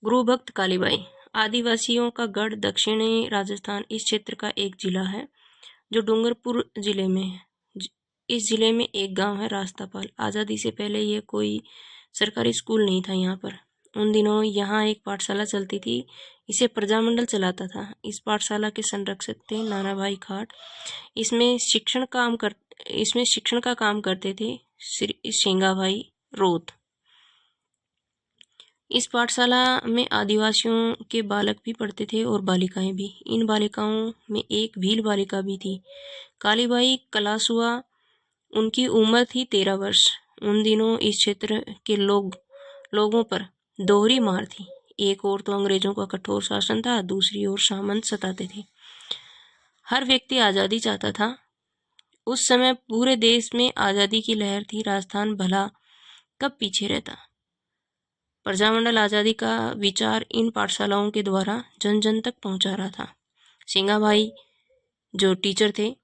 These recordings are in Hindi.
गुरुभक्त कालीबाई आदिवासियों का गढ़ दक्षिणी राजस्थान इस क्षेत्र का एक जिला है जो डूंगरपुर जिले में है। इस जिले में एक गांव है रास्तापाल। आज़ादी से पहले यह कोई सरकारी स्कूल नहीं था यहाँ पर। उन दिनों यहाँ एक पाठशाला चलती थी, इसे प्रजामंडल चलाता था। इस पाठशाला के संरक्षक थे नानाभाई खाट। इसमें शिक्षण का काम करते थे श्री शेंगाभाई रोत। इस पाठशाला में आदिवासियों के बालक भी पढ़ते थे और बालिकाएं भी। इन बालिकाओं में एक भील बालिका भी थी, कालीबाई कलासुआ। उनकी उम्र थी 13 वर्ष। उन दिनों इस क्षेत्र के लोगों पर दोहरी मार थी। एक ओर तो अंग्रेजों का कठोर शासन था, दूसरी ओर सामंत सताते थे। हर व्यक्ति आज़ादी चाहता था। उस समय पूरे देश में आज़ादी की लहर थी। राजस्थान भला कब पीछे रहता। प्रजामंडल आज़ादी का विचार इन पाठशालाओं के द्वारा जन जन तक पहुंचा रहा था। शेंगाभाई जो टीचर थे,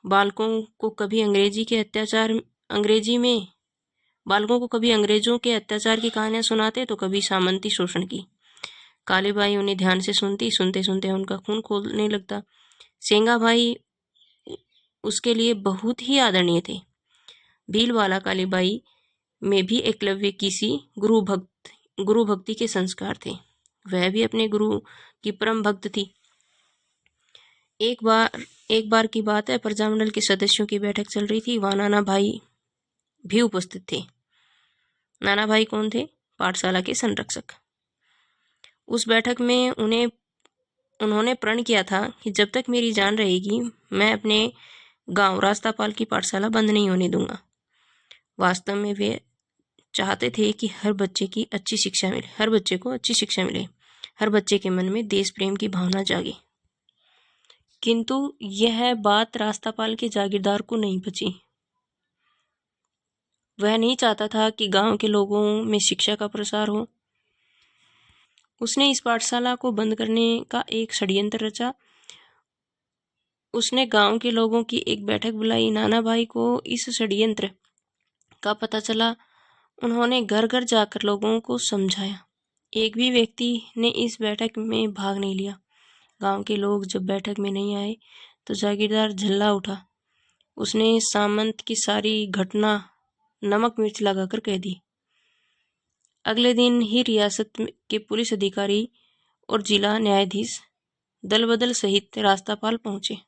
बालकों को कभी अंग्रेजों के अत्याचार की कहानियां सुनाते तो कभी सामंती शोषण की। कालीबाई उन्हें ध्यान से सुनती। सुनते सुनते उनका खून खौलने लगता। शेंगाभाई उसके लिए बहुत ही आदरणीय थे। भीलवाला कालीबाई में भी एकलव्य की सी गुरु भक्ति के संस्कार थे। वह भी अपने गुरु की परम भक्त थी। एक बार की बात है, प्रजामंडल के सदस्यों की बैठक चल रही थी। वहां नाना भाई भी उपस्थित थे। नाना भाई कौन थे? पाठशाला के संरक्षक। उस बैठक में उन्होंने प्रण किया था कि जब तक मेरी जान रहेगी मैं अपने गांव रास्तापाल की पाठशाला बंद नहीं होने दूंगा। वास्तव में वे चाहते थे कि हर बच्चे को अच्छी शिक्षा मिले, हर बच्चे के मन में देश प्रेम की भावना जागे। किंतु यह बात रास्तापाल के जागीरदार को नहीं बची। वह नहीं चाहता था कि गांव के लोगों में शिक्षा का प्रसार हो। उसने इस पाठशाला को बंद करने का एक षड्यंत्र रचा। उसने गांव के लोगों की एक बैठक बुलाई। नाना भाई को इस षड्यंत्र का पता चला। उन्होंने घर घर जाकर लोगों को समझाया। एक भी व्यक्ति ने इस बैठक में भाग नहीं लिया। गांव के लोग जब बैठक में नहीं आए तो जागीरदार झल्ला उठा। उसने सामंत की सारी घटना नमक मिर्च लगाकर कह दी। अगले दिन ही रियासत के पुलिस अधिकारी और जिला न्यायाधीश दल बदल सहित रास्तापाल पहुंचे।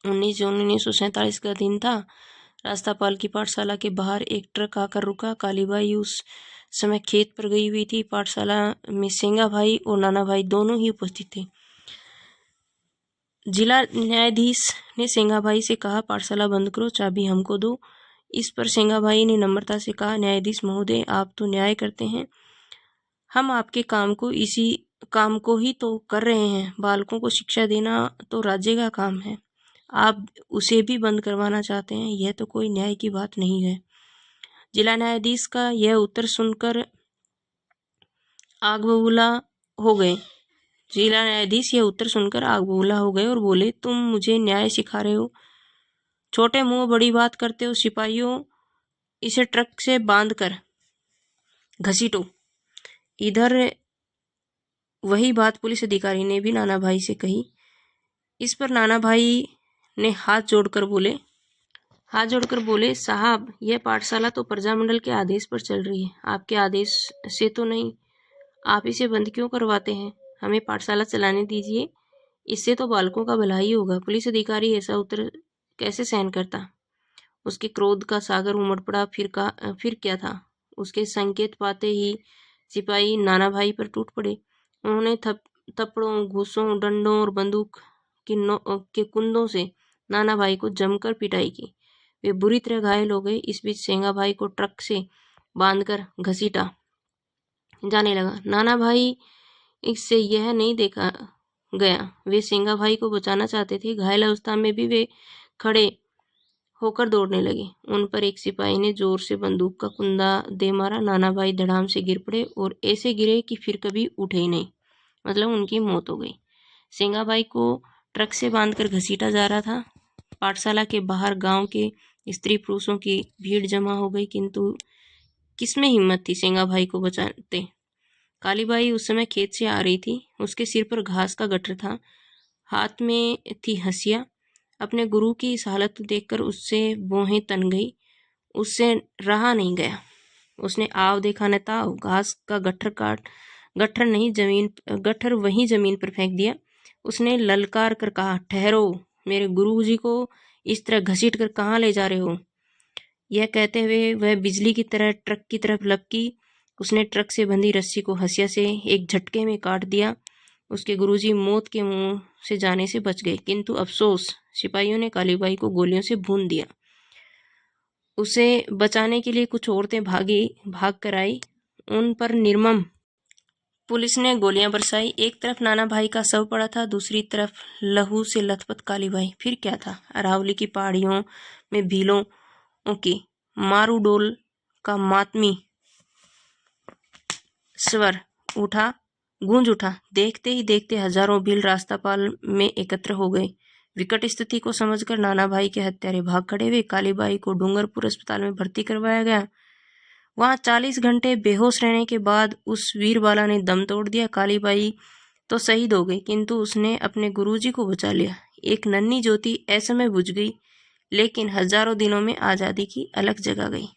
19 जून 1947 का दिन था। रास्तापाल की पाठशाला के बाहर एक ट्रक आकर रुका। कालीबाई उस समय खेत पर गई हुई थी। पाठशाला में सेंगा भाई और नाना भाई दोनों ही उपस्थित थे। जिला न्यायाधीश ने सेंगा भाई से कहा, पाठशाला बंद करो, चाबी हमको दो। इस पर सेंगा भाई ने नम्रता से कहा, न्यायाधीश महोदय, आप तो न्याय करते हैं, हम आपके इसी काम को ही तो कर रहे हैं। बालकों को शिक्षा देना तो राज्य का काम है, आप उसे भी बंद करवाना चाहते हैं, यह तो कोई न्याय की बात नहीं है। जिला न्यायाधीश का यह उत्तर सुनकर आग बबूला हो गए। और बोले, तुम मुझे न्याय सिखा रहे हो? छोटे मुंह बड़ी बात करते हो। सिपाहियों, इसे ट्रक से बांध कर घसीटो। इधर वही बात पुलिस अधिकारी ने भी नाना भाई से कही। इस पर नाना भाई ने हाथ जोड़कर बोले, साहब, यह पाठशाला तो प्रजामंडल के आदेश पर चल रही है, आपके आदेश से तो नहीं। आप इसे बंद क्यों करवाते हैं? हमें पाठशाला चलाने दीजिए, इससे तो बालकों का भला ही होगा। पुलिस अधिकारी ऐसा उत्तर कैसे सहन करता? उसके क्रोध का सागर उमड़ पड़ा। फिर क्या था? उसके संकेत पाते ही सिपाही नाना भाई पर टूट पड़े। उन्होंने थप्पड़ों, घूसों, डंडों और बंदूक के कुंदों से नाना भाई को जमकर पिटाई की। वे बुरी तरह घायल हो गए। इस बीच सेंगा भाई को ट्रक से बांधकर घसीटा जाने लगा। नाना भाई इससे यह नहीं देखा गया। वे सेंगा भाई को बचाना चाहते थे। घायल अवस्था में भी वे खड़े होकर दौड़ने लगे। उन पर एक सिपाही ने जोर से बंदूक का कुंदा दे मारा। नाना भाई धड़ाम से गिर पड़े और ऐसे गिरे कि फिर कभी उठे ही नहीं, मतलब उनकी मौत हो गई। सेंगा भाई को ट्रक से बांधकर घसीटा जा रहा था। पाठशाला के बाहर गांव के स्त्री पुरुषों की भीड़ जमा हो गई, किंतु किसमें हिम्मत थी सेंगा भाई को बचाते। कालीबाई उस समय खेत से आ रही थी। उसके सिर पर घास का गट्ठर था, हाथ में थी हंसिया। अपने गुरु की इस हालत देखकर उससे भौहें तन गई। उससे रहा नहीं गया। उसने आव देखा न ताव, घास का गट्ठर वहीं जमीन पर फेंक दिया। उसने ललकार कर कहा, ठहरो, मेरे गुरुजी को इस तरह घसीट कर कहाँ ले जा रहे हो? यह कहते हुए वह बिजली की तरह ट्रक की तरफ लपकी। उसने ट्रक से बंधी रस्सी को हंसिया से एक झटके में काट दिया। उसके गुरुजी मौत के मुंह से जाने से बच गए, किंतु अफसोस, सिपाहियों ने कालीबाई को गोलियों से भून दिया। उसे बचाने के लिए कुछ औरतें भाग कर आई। उन पर निर्मम पुलिस ने गोलियां बरसाई। एक तरफ नाना भाई का शव पड़ा था, दूसरी तरफ लहू से लथपथ कालीबाई। फिर क्या था? अरावली की पहाड़ियों में भीलों की मारूडोल का मातमी स्वर गूंज उठा। देखते ही देखते हजारों भील रास्तापाल में एकत्र हो गए। विकट स्थिति को समझकर नाना भाई के हत्यारे भाग खड़े हुए। कालीबाई को डूंगरपुर अस्पताल में भर्ती करवाया गया। वहां 40 घंटे बेहोश रहने के बाद उस वीरबाला ने दम तोड़ दिया। कालीबाई तो शहीद हो गई, किंतु उसने अपने गुरुजी को बचा लिया। एक नन्ही ज्योति असमय बुझ गई, लेकिन हजारों दिनों में आजादी की अलख जगा गई।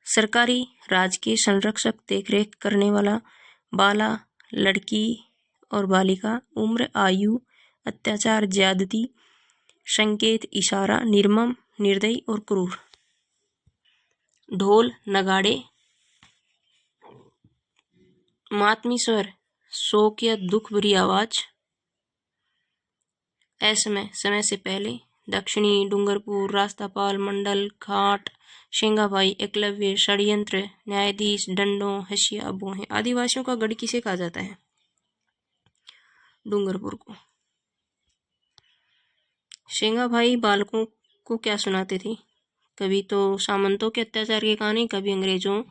सरकारी राज के संरक्षक, देखरेख करने वाला बाला, लड़की और बालिका, उम्र, आयु, अत्याचार, ज्यादती, संकेत, इशारा, निर्मम, निर्दयी और क्रूर। ढोल, नगाड़े, मातमी स्वर, शोक या दुख भरी आवाज। असमय, समय से पहले। दक्षिणी, डूंगरपुर, रास्तापाल, मंडल, घाट, शेंगाबाई, एकलव्य, षड्यंत्र, न्यायाधीश, डंडों, हसिया, बोहे। आदिवासियों का गढ़ किसे कहा जाता है? डूंगरपुर को। शेंगाबाई बालकों को क्या सुनाते थे? कभी तो सामंतों के अत्याचार की कहानी, कभी अंग्रेजों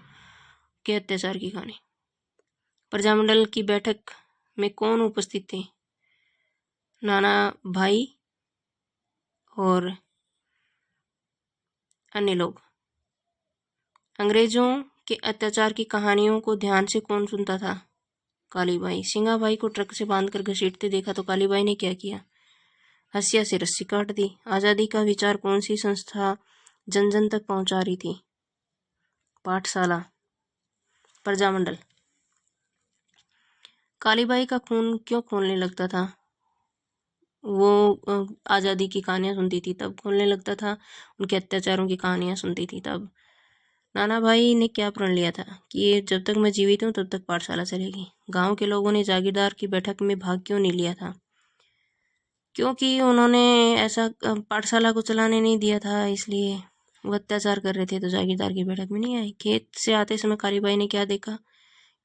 के अत्याचार की कहानी। प्रजामंडल की बैठक में कौन उपस्थित थे? नाना भाई और अन्य लोग। अंग्रेजों के अत्याचार की कहानियों को ध्यान से कौन सुनता था? कालीबाई। सिंगाबाई को ट्रक से बांधकर घसीटते देखा तो कालीबाई ने क्या किया? हसिया से रस्सी काट दी। आजादी का विचार कौन सी संस्था जन जन तक पहुंचा रही थी? पाठशाला, प्रजामंडल। कालीबाई का खून क्यों खोलने लगता था? वो आजादी की कहानियां सुनती थी तब खोलने लगता था, उनके अत्याचारों की कहानियां सुनती थी तब। नाना भाई ने क्या प्रण लिया था कि ये जब तक मैं जीवित हूं तब तक पाठशाला चलेगी। गांव के लोगों ने जागीरदार की बैठक में भाग क्यों नहीं लिया था? क्योंकि उन्होंने ऐसा पाठशाला को चलाने नहीं दिया था, इसलिए वो अत्याचार कर रहे थे, तो जागीरदार की बैठक में नहीं आए। खेत से आते समय कालीबाई ने क्या देखा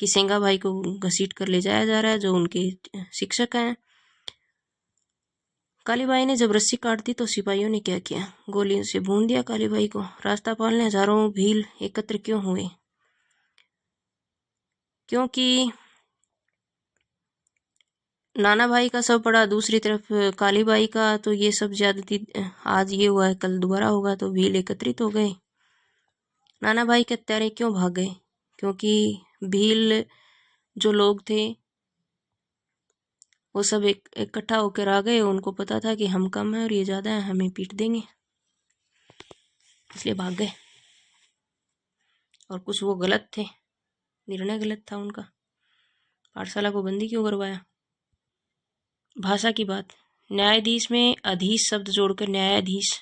कि सेंगा भाई को घसीट कर ले जाया जा रहा है, जो उनके शिक्षक हैं। कालीबाई ने जब रस्सी काट दी तो सिपाहियों ने क्या किया? गोलियों से भून दिया कालीबाई को। रास्तापाल ने हजारों भील एकत्र क्यों हुए? क्योंकि नाना भाई का शव पड़ा, दूसरी तरफ कालीबाई का, तो ये सब ज्यादती आज ये हुआ है कल दोबारा होगा, तो भील एकत्रित हो गए। नाना भाई के हत्यारे क्यों भाग गए? क्योंकि भील जो लोग थे वो सब इकट्ठा होकर आ गए। उनको पता था कि हम कम हैं और ये ज्यादा है, हमें पीट देंगे, इसलिए भाग गए। और कुछ वो गलत थे, निर्णय गलत था उनका। पाठशाला को बंदी क्यों करवाया? भाषा की बात। न्यायाधीश में अधीश शब्द जोड़कर न्यायाधीश।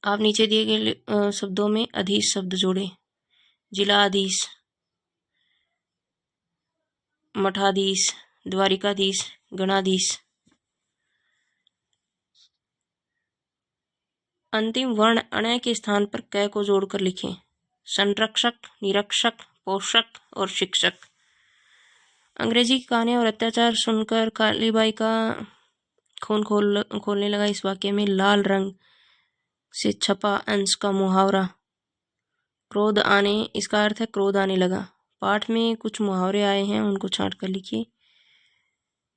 आप नीचे दिए गए शब्दों में अधीश शब्द जोड़े। जिलाधीश, मठाधीश, द्वारिकाधीश, गणाधीश। अंतिम वर्ण अणय के स्थान पर क को जोड़कर लिखें। संरक्षक, निरक्षक, पोषक और शिक्षक। अंग्रेजी की कहानियां और अत्याचार सुनकर कालीबाई का खून खोलने लगा। इस वाक्य में लाल रंग से छपा अंश का मुहावरा क्रोध आने, इसका अर्थ है क्रोध आने लगा। पाठ में कुछ मुहावरे आए हैं, उनको छांट कर लिखिए।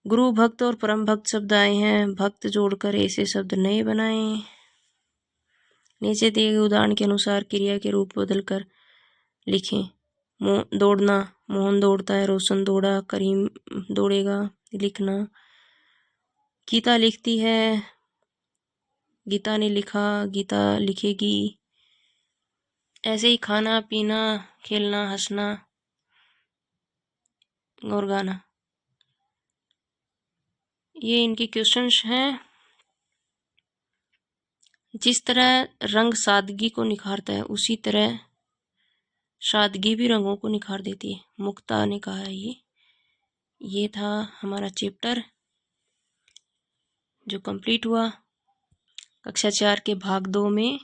गुरु भक्त और परम भक्त शब्द आए हैं, भक्त जोड़कर ऐसे शब्द नए बनाए। नीचे दिए गए उदाहरण के अनुसार क्रिया के रूप बदल कर लिखें। दौड़ना, मोहन दौड़ता है, रोशन दौड़ा, करीम दौड़ेगा। लिखना, गीता लिखती है, गीता ने लिखा, गीता लिखेगी। ऐसे ही खाना पीना, खेलना, हंसना और गाना। ये इनके क्वेश्चंस हैं। जिस तरह रंग सादगी को निखारता है, उसी तरह सादगी भी रंगों को निखार देती है। मुक्ता ने कहा है ये था हमारा चैप्टर जो कंप्लीट हुआ कक्षा 4 के भाग 2 में,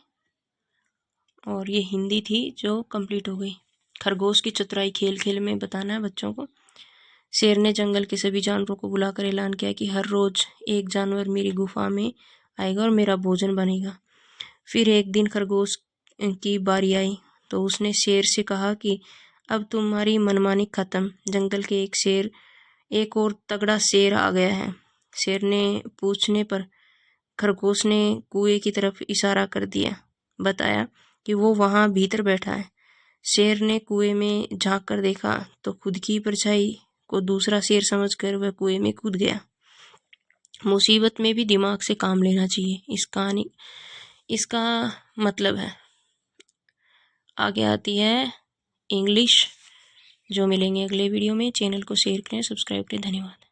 और ये हिंदी थी जो कंप्लीट हो गई। खरगोश की चतुराई खेल खेल में बताना है बच्चों को। शेर ने जंगल के सभी जानवरों को बुलाकर ऐलान किया कि हर रोज एक जानवर मेरी गुफा में आएगा और मेरा भोजन बनेगा। फिर एक दिन खरगोश की बारी आई तो उसने शेर से कहा कि अब तुम्हारी मनमानी खत्म। जंगल के एक और तगड़ा शेर आ गया है। शेर ने पूछने पर खरगोश ने कुएं की तरफ इशारा कर दिया, बताया कि वो वहां भीतर बैठा है। शेर ने कुएं में झांक कर देखा तो खुद की परछाई को दूसरा शेर समझकर वह कुएं में कूद गया। मुसीबत में भी दिमाग से काम लेना चाहिए, इसका मतलब है। आगे आती है इंग्लिश, जो मिलेंगे अगले वीडियो में। चैनल को शेयर करें, सब्सक्राइब करें। धन्यवाद।